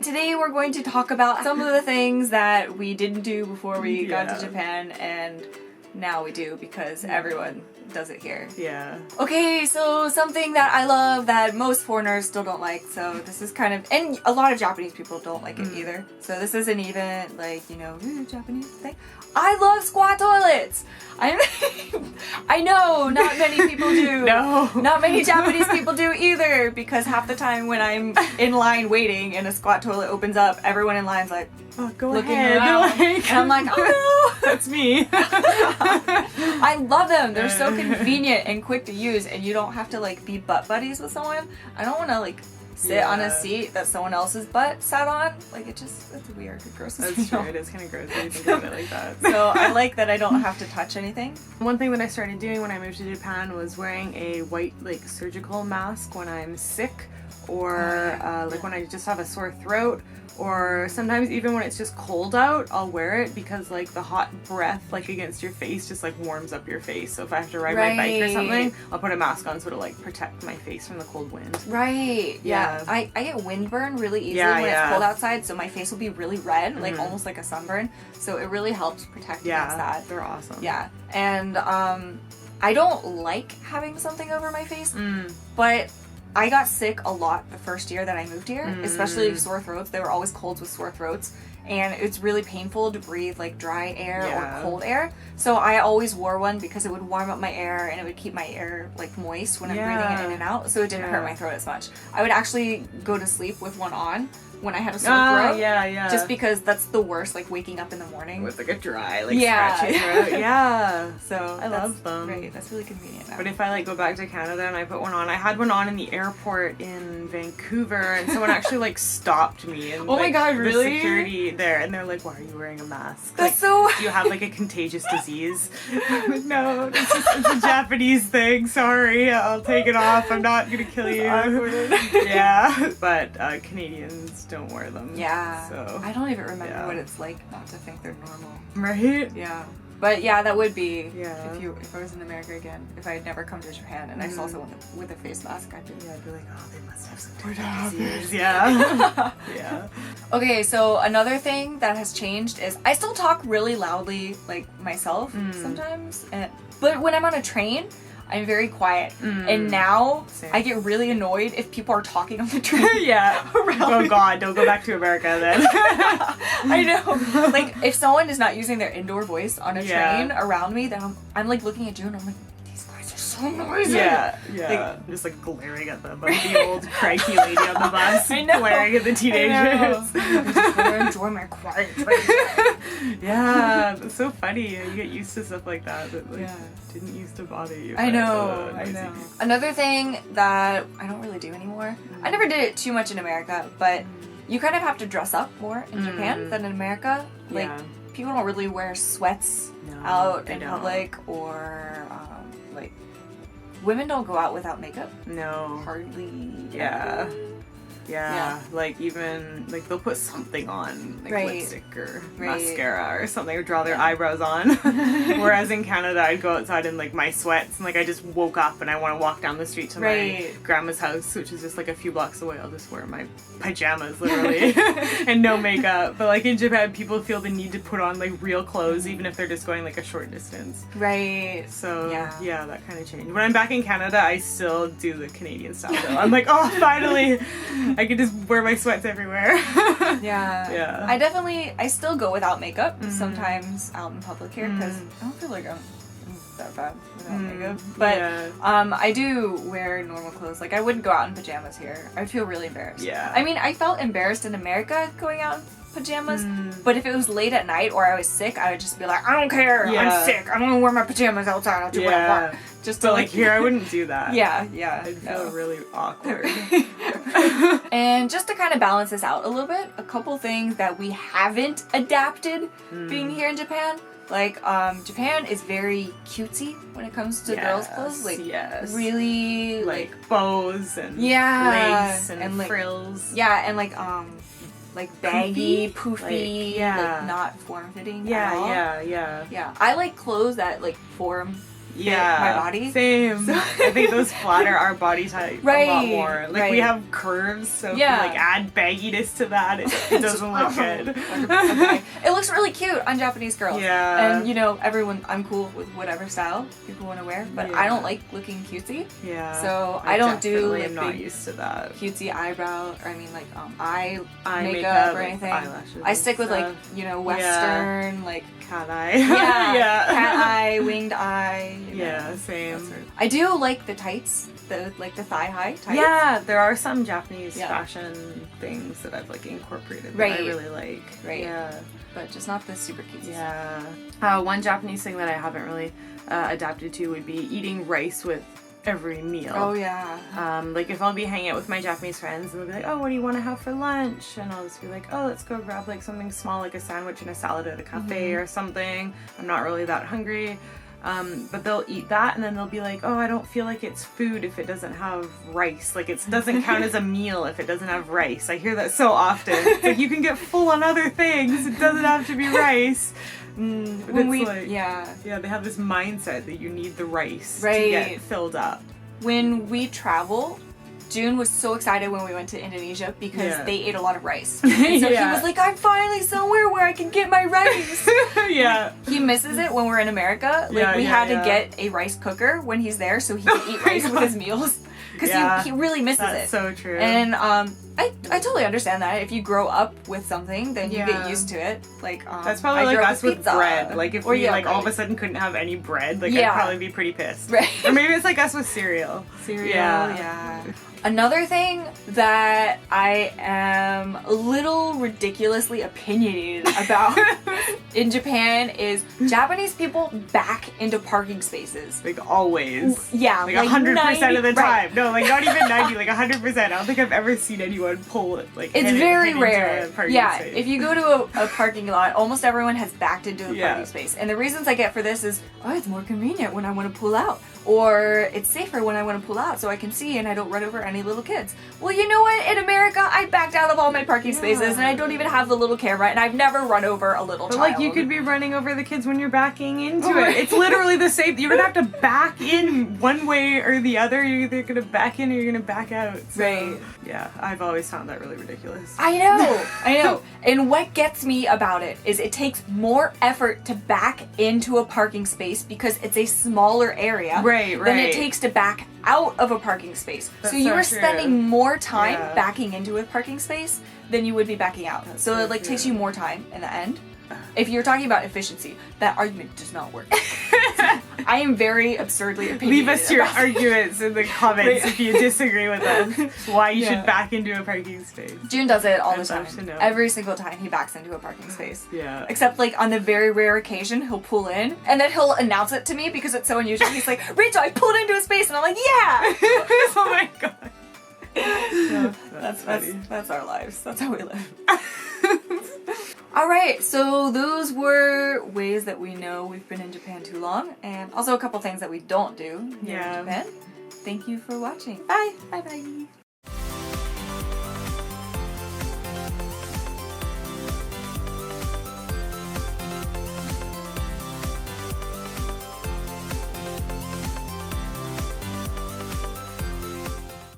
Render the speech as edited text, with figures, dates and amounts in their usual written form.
today we're going to talk about some of the things that we didn't do before we got to Japan, and now we do because everyone does it here. Yeah. Okay, so something that I love that most foreigners still don't like, so this is kind of, and a lot of Japanese people don't like it either, so this isn't even like, you know, Japanese thing. I love squat toilets! I know, not many people do. No. Not many Japanese people do either, because half the time when I'm in line waiting and a squat toilet opens up, everyone in line's like, Go looking ahead. around. Like, and I'm like, oh no! that's me. I love them. They're so convenient and quick to use, and you don't have to like be butt buddies with someone. I don't want to like sit on a seat that someone else's butt sat on. Like it's weird. It grosses me That's true. out. It is kind of gross when you think of it like that. So I like that I don't have to touch anything. One thing that I started doing when I moved to Japan was wearing a white like surgical mask when I'm sick, or when I just have a sore throat, or sometimes even when it's just cold out, I'll wear it because like the hot breath like against your face just like warms up your face. So if I have to ride my bike or something, I'll put a mask on so it'll like protect my face from the cold wind. Right. Yeah. I get windburn really easily when it's cold outside, so my face will be really red, like almost like a sunburn. So it really helps protect against that. They're awesome. Yeah. And I don't like having something over my face, but I got sick a lot the first year that I moved here, especially sore throats. There were always colds with sore throats, and it's really painful to breathe like dry air or cold air. So I always wore one because it would warm up my air and it would keep my air like moist when I'm breathing it in and out, so it didn't hurt my throat as much. I would actually go to sleep with one on when I had a sore throat. Just because that's the worst, like waking up in the morning with like a dry, like scratchy throat. So I love them. Great. That's really convenient now. But if I like go back to Canada and I put one on, I had one on in the airport in Vancouver, and someone actually like stopped me and oh my god, really? The security there, and they're like, "Why are you wearing a mask? That's like, do you have like a contagious disease?" I'm like, no, it's a Japanese thing. Sorry, I'll take it off. I'm not gonna kill you. Yeah, but Canadians don't wear them. Yeah. So I don't even remember what it's like not to think they're normal. Right? Yeah. But yeah, that would be if I was in America again, if I had never come to Japan and I saw someone with a face mask, I'd be like, oh, they must have some type of disease. Yeah. Yeah. Okay, so another thing that has changed is I still talk really loudly, like myself sometimes, but when I'm on a train, I'm very quiet, and now I get really annoyed if people are talking on the train. Oh god, don't go back to America then. I know. Like if someone is not using their indoor voice on a train around me, then I'm like looking at you and I'm like, these guys are so noisy. Like, just like glaring at them, like the old cranky lady on the bus, glaring at the teenagers. I just want to enjoy my quiet train. Yeah, it's so funny. You get used to stuff like that like didn't used to bother you. I know. Another thing that I don't really do anymore. I never did it too much in America, but you kind of have to dress up more in Japan than in America. Like people don't really wear sweats out in public, or like women don't go out without makeup. No. Hardly. Yeah, like even like they'll put something on, like lipstick or mascara or something, or draw their eyebrows on. Whereas in Canada, I'd go outside in like my sweats, and like I just woke up and I want to walk down the street to my grandma's house, which is just like a few blocks away. I'll just wear my pajamas literally and no makeup. But like in Japan, people feel the need to put on like real clothes, even if they're just going like a short distance. So yeah, that kind of changed. When I'm back in Canada, I still do the Canadian style though. I'm like, oh, finally. I can just wear my sweats everywhere. Yeah. I still go without makeup sometimes out in public here because I don't feel like I'm that bad without makeup. But I do wear normal clothes. Like I wouldn't go out in pajamas here. I'd feel really embarrassed. I mean, I felt embarrassed in America going out in pajamas, but if it was late at night or I was sick, I would just be like, I don't care, I'm sick, I'm gonna wear my pajamas outside, I'll do what I want. Just to like here, I wouldn't do that. I'd feel really awkward. And just to kind of balance this out a little bit, a couple things that we haven't adapted being here in Japan. Like, Japan is very cutesy when it comes to girls' clothes. Like, really, like bows and lace and like, frills. Yeah, and like baggy, poofy, like not form-fitting at all. Yeah. I like clothes that like form yeah, my body. Same. I think those flatter our body type a lot more. Like we have curves, so if you like add bagginess to that, it doesn't look good. It looks really cute on Japanese girls. Yeah. And you know, I'm cool with whatever style people want to wear, but I don't like looking cutesy. Yeah. So I don't do like I'm not used to that. Cutesy eyebrow, or I mean like eye makeup or anything. Eyelashes I stick with like, you know, Western, like cat eye. Yeah. Cat eye, winged eye. Yeah, same. I do like the tights, the thigh high tights. Yeah, there are some Japanese fashion things that I've like incorporated that I really like. Right. Yeah. But just not the super cute. Yeah. One Japanese thing that I haven't really adapted to would be eating rice with every meal. Oh yeah. Like if I'll be hanging out with my Japanese friends and they'll be like, oh, what do you want to have for lunch? And I'll just be like, oh, let's go grab like something small, like a sandwich and a salad at a cafe or something. I'm not really that hungry. But they'll eat that and then they'll be like, oh, I don't feel like it's food if it doesn't have rice. Like it doesn't count as a meal if it doesn't have rice. I hear that so often. It's like you can get full on other things. It doesn't have to be rice. But When it's they have this mindset that you need the rice to get filled up. When we travel, June was so excited when we went to Indonesia because they ate a lot of rice. And so he was like, I'm finally somewhere where I can get my rice. He misses it when we're in America. Like we had to get a rice cooker when he's there so he can eat rice with his meals. Because he really misses it. That's so true. And I totally understand that. If you grow up with something, then you get used to it. Like that's probably like us with bread. Like if we all of a sudden couldn't have any bread, like I'd probably be pretty pissed. Right. Or maybe it's like us with cereal. Yeah. Another thing that I am a little ridiculously opinionated about in Japan is Japanese people back into parking spaces. Like always. Yeah. Like 100% of the time. No, like not even 90, like 100%. I don't think I've ever seen anyone pull it. Like it's very rare. Space. If you go to a parking lot, almost everyone has backed into a parking space. And the reasons I get for this is, oh, it's more convenient when I want to pull out. Or it's safer when I want to pull out so I can see and I don't run over any little kids. Well, you know what? In America, I backed out of all my parking spaces and I don't even have the little camera and I've never run over a little child. Like you could be running over the kids when you're backing into it. It's literally the same. You're gonna have to back in one way or the other. You're either gonna back in or you're gonna back out. So, right. Yeah, I've always found that really ridiculous. I know. And what gets me about it is it takes more effort to back into a parking space because it's a smaller area. Than it takes to back out of a parking space. So you are spending more time backing into a parking space than you would be backing out. So it like takes you more time in the end. If you're talking about efficiency, that argument does not work. I am very absurdly opinionated. Leave us your arguments in the comments if you disagree with us. Why you should back into a parking space. June does it all the time. Every single time he backs into a parking space. Yeah. Except like on the very rare occasion he'll pull in and then he'll announce it to me because it's so unusual. He's like, Rachel, I pulled into a space, and I'm like, yeah. Oh my god. Yeah, that's our lives. That's how we live. Alright, so those were ways that we know we've been in Japan too long, and also a couple things that we don't do here in Japan. Thank you for watching. Bye! Bye-bye!